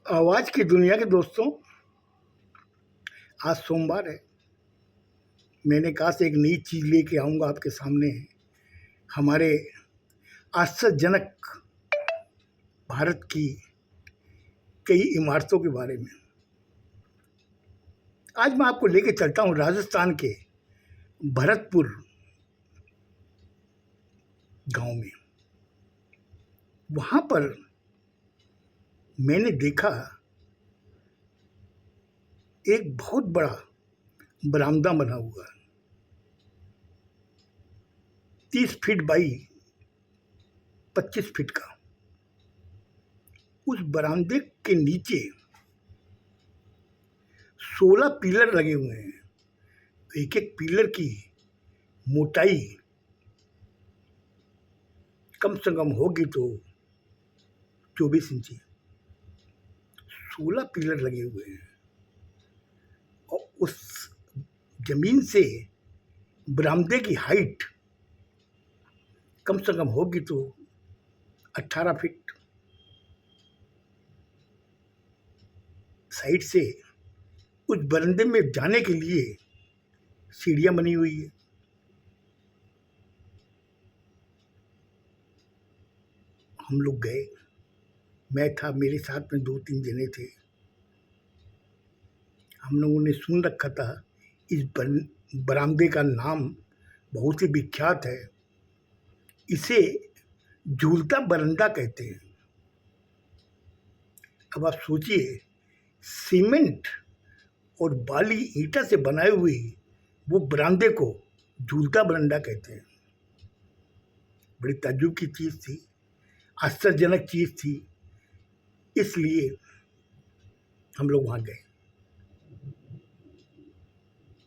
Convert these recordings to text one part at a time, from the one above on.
आवाज़ की दुनिया के दोस्तों, आज सोमवार है। मैंने कहा से एक नई चीज़ लेके आऊँगा आपके सामने, हमारे आश्चर्यजनक भारत की कई इमारतों के बारे में। आज मैं आपको लेके चलता हूँ राजस्थान के भरतपुर गांव में। वहाँ पर मैंने देखा एक बहुत बड़ा बरामदा बना हुआ है, 30 फीट बाई 25 फीट का। उस बरामदे के नीचे 16 पिलर लगे हुए हैं। एक एक पिलर की मोटाई कम से कम होगी तो 24 इंची। 16 पिलर लगे हुए हैं और उस जमीन से बरामदे की हाइट कम से कम होगी तो 18 फीट। साइड से उस बरामदे में जाने के लिए सीढ़ियां बनी हुई है। हम लोग गए, मैं था, मेरे साथ में 2-3 जने थे। हम लोगों ने सुन रखा था इस बरामदे का नाम बहुत ही विख्यात है। इसे झूलता बरंडा कहते हैं। अब आप सोचिए, सीमेंट और बाली ईंटा से बनाए हुए वो बरामदे को झूलता बरंडा कहते हैं। बड़ी ताज्जुब की चीज़ थी, आश्चर्यजनक चीज़ थी, इसलिए हम लोग वहाँ गए।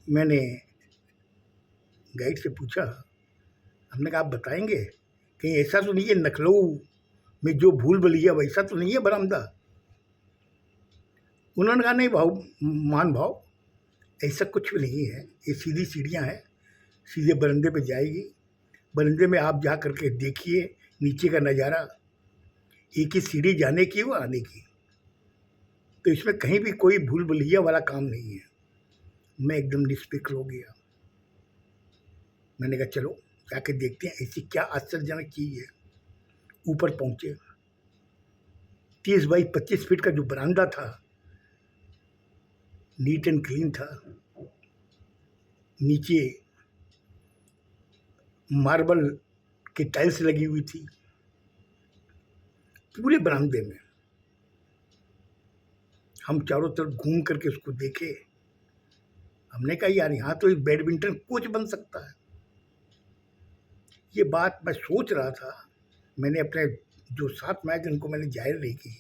मैंने गाइड से पूछा, हमने कहा आप बताएंगे कहीं ऐसा तो नहीं है लखनऊ में जो भूल भुलैया वैसा तो नहीं है बरामदा? उन्होंने कहा नहीं भाव, मान भाव, ऐसा कुछ भी नहीं है। ये सीधी सीढ़ियाँ हैं, सीधे बरंदे पे जाएगी। बरंदे में आप जा करके देखिए नीचे का नज़ारा। एक ही सीढ़ी जाने की वो आने की, तो इसमें कहीं भी कोई भूल भुलैया वाला काम नहीं है। मैं एकदम निष्फिक्र हो गया। मैंने कहा चलो जाके देखते हैं ऐसी क्या आश्चर्यजनक चीज़ है। ऊपर पहुँचे, 30 बाई 25 फीट का जो बरामदा था नीट एंड क्लीन था। नीचे मार्बल की टाइल्स लगी हुई थी पूरे बरामदे में। हम चारों तरफ घूम करके उसको देखे। हमने कहा यार यहाँ तो एक बैडमिंटन कोच बन सकता है। ये बात मैं सोच रहा था। मैंने अपने जो साथ में आए थे उनको मैंने जाहिर नहीं की।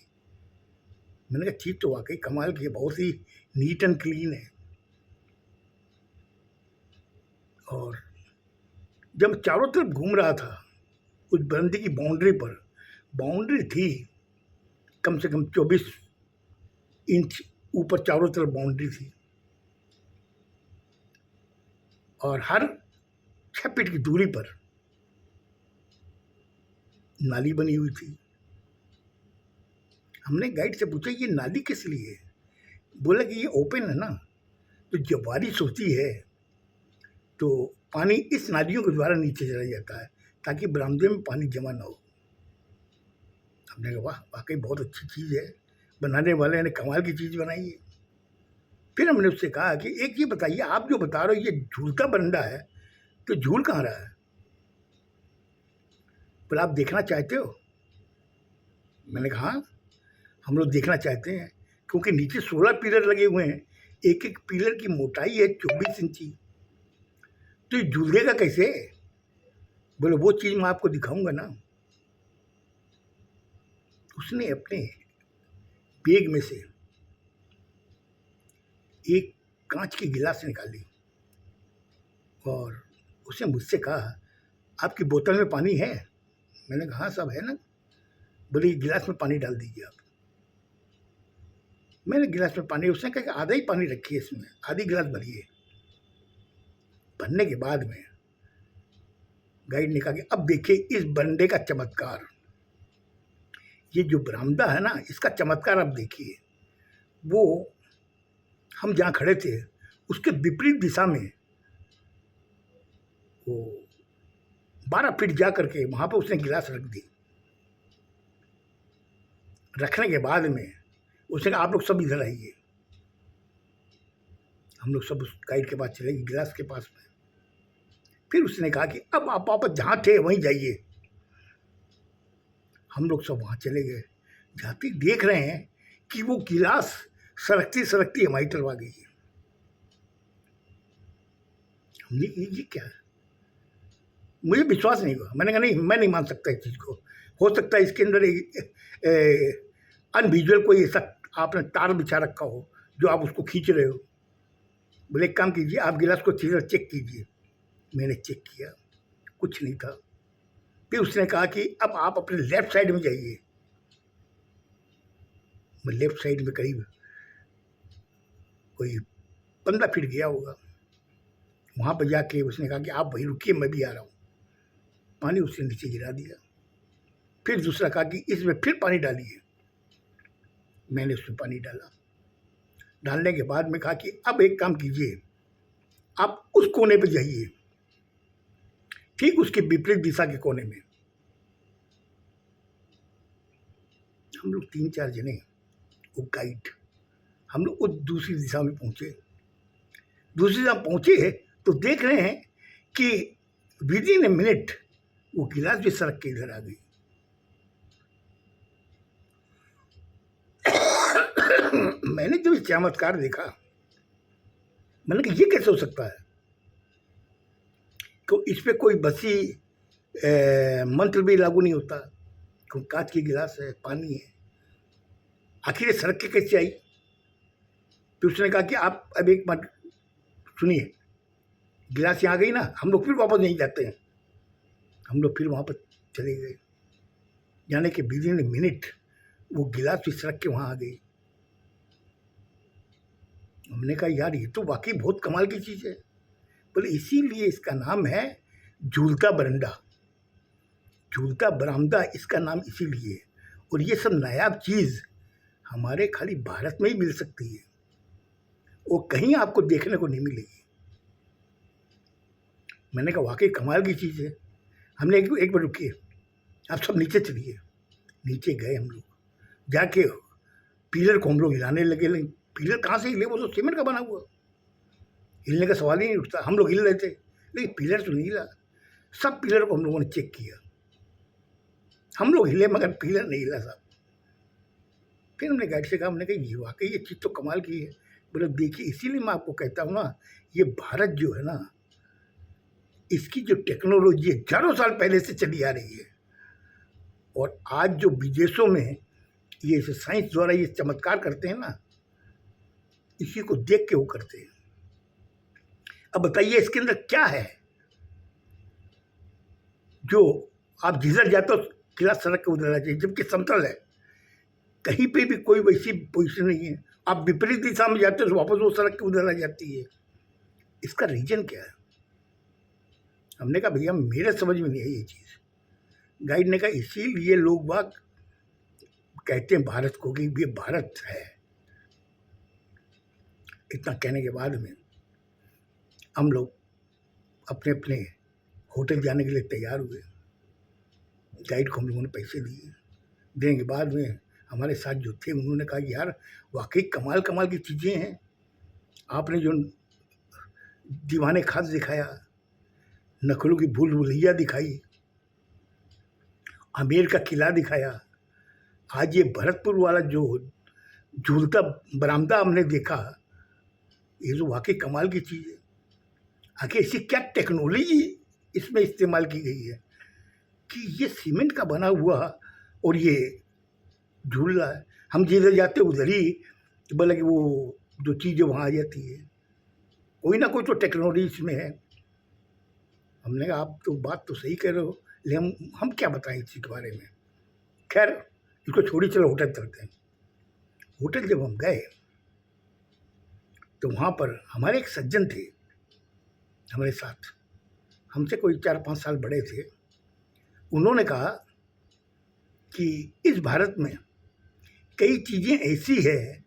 मैंने कहा चीज़ तो वाकई कमाल की है, बहुत ही नीट एंड क्लीन है। और जब चारों तरफ घूम रहा था उस बरामदे की बाउंड्री थी कम से कम 24 इंच ऊपर, चारों तरफ बाउंड्री थी और हर 6 फीट की दूरी पर नाली बनी हुई थी। हमने गाइड से पूछा ये नाली किस लिए है? बोला कि ये ओपन है ना, तो जब बारिश होती है तो पानी इस नालियों के द्वारा नीचे चला जाता है ताकि बरामदे में पानी जमा ना हो। हमने कहा वाह, वाकई बहुत अच्छी चीज़ है, बनाने वाले ने कमाल की चीज़ बनाई है। फिर हमने उससे कहा कि एक ये बताइए, आप जो बता रहे हो ये झूलता बरंडा है, तो झूल कहाँ रहा है? बोला आप देखना चाहते हो? मैंने कहा हाँ, हम लोग देखना चाहते हैं, क्योंकि नीचे 16 पिलर लगे हुए हैं। एक एक पिलर की मोटाई है 24 इंची, तो ये झूलेगा कैसे? बोले वो चीज़ मैं आपको दिखाऊंगा ना। उसने अपने बैग में से एक कांच की गिलास निकाली और उसने मुझसे कहा आपकी बोतल में पानी है? मैंने कहा हाँ सब है ना। बोले गिलास में पानी डाल दीजिए आप। मैंने गिलास में पानी, उसने कहा कि आधा ही पानी रखिए, इसमें आधी गिलास भरिए। भरने के बाद में गाइड ने कहा कि अब देखिए इस बरंडे का चमत्कार। ये जो बरामदा है ना, इसका चमत्कार आप देखिए। वो हम जहाँ खड़े थे उसके विपरीत दिशा में वो 12 फीट जा करके वहाँ पर उसने गिलास रख दी। रखने के बाद में उसने कहा आप लोग सब इधर आइए। हम लोग सब उस गाइड के पास चले गए, गिलास के पास में। फिर उसने कहा कि अब आप वापस जहाँ थे वहीं जाइए। हम लोग सब वहाँ चले गए। जाते देख रहे हैं कि वो गिलास सरकती सरकती हमारी तरफ आ गई है। हमने ये क्या है, मुझे विश्वास नहीं हुआ। मैंने कहा नहीं, मैं नहीं मान सकता इस चीज़ को। हो सकता है इसके अंदर अनविजुअल कोई ऐसा आपने तार बिछा रखा हो जो आप उसको खींच रहे हो। बोले एक काम कीजिए, आप गिलास को सीधा चेक कीजिए। मैंने चेक किया, कुछ नहीं था। फिर उसने कहा कि अब आप अपने लेफ्ट साइड में जाइए। मैं लेफ्ट साइड में करीब कोई 15 फीट गया होगा। वहाँ पर जाके उसने कहा कि आप वहीं रुकिए, मैं भी आ रहा हूँ। पानी उसने नीचे गिरा दिया। फिर दूसरा कहा कि इसमें फिर पानी डालिए। मैंने उसमें पानी डाला। डालने के बाद में कहा कि अब एक काम कीजिए, आप उस कोने पे जाइए, ठीक उसके विपरीत दिशा के कोने में। हम लोग 3-4 जने, वो गाइड, हम लोग उस दूसरी दिशा में पहुंचे। दूसरी दिशा पहुंचे तो देख रहे हैं कि विद इन ए मिनट वो गिलास भी सड़क के इधर आ गई। मैंने जब चमत्कार देखा, मैंने कहा ये कैसे हो सकता है? तो इस पे कोई बसी मंत्र भी लागू नहीं होता। क्यों, कांच की गिलास है, पानी है, आखिर ये सड़क के कैसे आई? फिर उसने कहा कि आप अब एक मिनट सुनिए, गिलास यहाँ आ गई ना, हम लोग फिर वापस नहीं जाते हैं। हम लोग फिर वहाँ पर चले गए। यानी कि विद इन ए मिनट वो गिलास भी सड़क के वहाँ आ गई। हमने कहा यार ये तो वाकई बहुत कमाल की चीज़ है। बोले इसीलिए इसका नाम है झूलता बरंडा, झूलता बरामदा इसका नाम इसीलिए। और ये सब नायाब चीज़ हमारे खाली भारत में ही मिल सकती है, वो कहीं आपको देखने को नहीं मिलेगी। मैंने कहा वाकई कमाल की चीज़ है। हमने एक बार रुकिए, आप सब नीचे चलिए। नीचे गए हम लोग, जाके पिलर को हम लोग हिलाने लगे। लेकिन पिलर कहाँ से हिले, वो तो सीमेंट का बना हुआ, हिलने का सवाल ही नहीं उठता। हम लोग हिल रहे थे लेकिन पिलर तो नहीं हिला। सब पिलर को हम लोगों ने चेक किया, हम लोग हिले मगर पिलर नहीं हिला साहब। फिर हमने गाइड से कहा, हमने कहा ये वाकई ये चीज़ तो कमाल की है। बोले देखिए इसीलिए मैं आपको कहता हूँ ना, ये भारत जो है ना, इसकी जो टेक्नोलॉजी है हज़ारों साल पहले से चली आ रही है। और आज जो विदेशों में ये साइंस द्वारा ये चमत्कार करते हैं ना, इसी को देख के वो करते हैं। अब बताइए इसके अंदर क्या है जो आप जिधर जाते हो किला सड़क के उधर आ जाए, जबकि समतल है, कहीं पे भी कोई वैसी पोजीशन नहीं है। आप विपरीत दिशा में जाते हो तो वापस वो सड़क के उधर आ जाती है। इसका रीजन क्या है? हमने कहा भैया मेरे समझ में नहीं है ये चीज़। गाइड ने कहा इसीलिए लोग बाग कहते हैं भारत को कि ये भारत है। इतना कहने के बाद में हम लोग अपने अपने होटल जाने के लिए तैयार हुए। गाइड को हम लोगों ने पैसे दिए। देने के बाद में हमारे साथ जो थे उन्होंने कहा कि यार वाकई कमाल कमाल की चीज़ें हैं। आपने जो दीवाने खास दिखाया, नखलों की भूल भुलैया दिखाई, आमेर का किला दिखाया, आज ये भरतपुर वाला जो झूलता बरामदा हमने देखा, ये तो वाकई कमाल की चीज़ है। आखिर ऐसी क्या टेक्नोलॉजी इसमें इस्तेमाल की गई है कि ये सीमेंट का बना हुआ और ये झूल रहा है। हम जिधर जाते उधर ही बोला कि वो जो चीज़ें वहाँ आ जाती है, कोई ना कोई तो टेक्नोलॉजी इसमें है। हमने कहा आप तो बात तो सही कह रहे हो, लेकिन हम क्या बताएं इस चीज़ के बारे में। खैर इसको छोड़ी, चलो होटल चलते हैं। होटल जब हम गए तो वहाँ पर हमारे एक सज्जन थे हमारे साथ, हमसे कोई 4-5 साल बड़े थे। उन्होंने कहा कि इस भारत में कई चीज़ें ऐसी है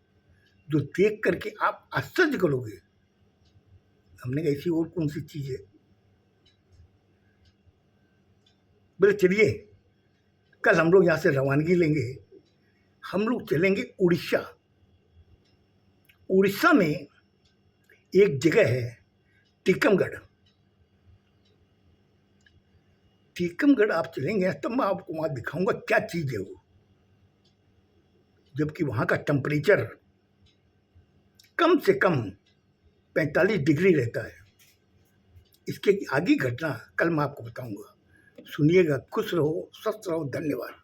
जो देख करके आप आश्चर्य करोगे। हमने कहा ऐसी और कौन सी चीज़ है? बोले चलिए कल हम लोग यहाँ से रवानगी लेंगे, हम लोग चलेंगे उड़ीसा। उड़ीसा में एक जगह है टीकमगढ़। टीकमगढ़ आप चलेंगे तब मैं आपको वहाँ दिखाऊंगा क्या चीज़ है वो, जबकि वहाँ का टेम्परेचर कम से कम 45 डिग्री रहता है। इसके आगे घटना कल मैं आपको बताऊंगा। सुनिएगा, खुश रहो, स्वस्थ रहो, धन्यवाद।